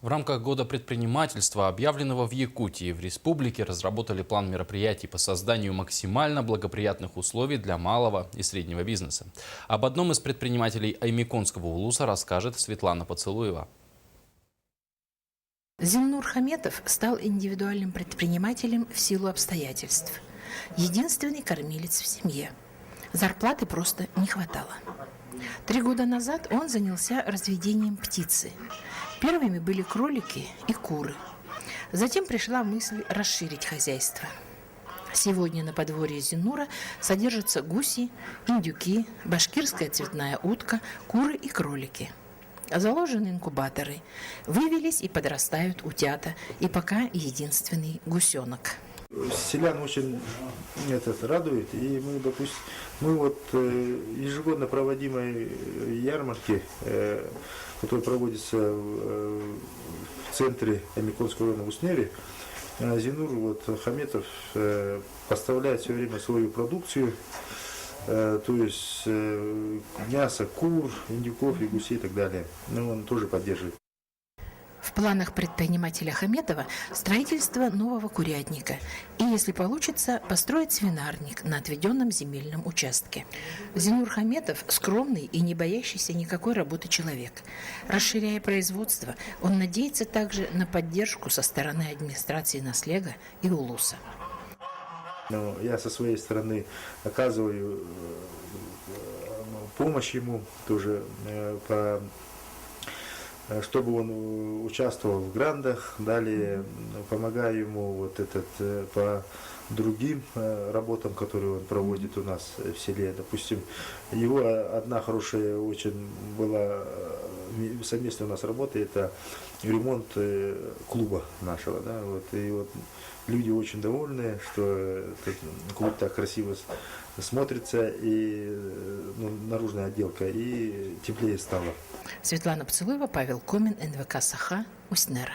В рамках года предпринимательства, объявленного в Якутии, в республике разработали план мероприятий по созданию максимально благоприятных условий для малого и среднего бизнеса. Об одном из предпринимателей Аймеконского улуса расскажет Светлана Поцелуева. Зиннур Хаметов стал индивидуальным предпринимателем в силу обстоятельств. Единственный кормилец в семье. Зарплаты просто не хватало. 3 года назад он занялся разведением птицы. Первыми были кролики и куры. Затем пришла мысль расширить хозяйство. Сегодня на подворье Зиннура содержатся гуси, индюки, башкирская цветная утка, куры и кролики. Заложены инкубаторы, вывелись и подрастают утята, и пока единственный гусенок. Селян очень радует, и мы, допустим, ежегодно проводимой ярмарки, которая проводится в центре Аймеконского района в Уснере, Зиннур Хаметов поставляет все время свою продукцию, то есть мясо, кур, индюков и гусей и так далее. Но он тоже поддерживает. В планах предпринимателя Хаметова строительство нового курятника и, если получится, построить свинарник на отведенном земельном участке. Зиннур Хаметов – скромный и не боящийся никакой работы человек. Расширяя производство, он надеется также на поддержку со стороны администрации Наслега и Улуса. Но я со своей стороны оказываю помощь ему тоже чтобы он участвовал в грантах, далее помогаю ему по другим работам, которые он проводит у нас в селе. Допустим, его одна хорошая очень была совместная у нас работа, это ремонт клуба нашего. Да, и люди очень довольны, что этот клуб так красиво смотрится, и наружная отделка, и теплее стало. Светлана Поцелуева, Павел Комин, НВК «Саха», Уснера.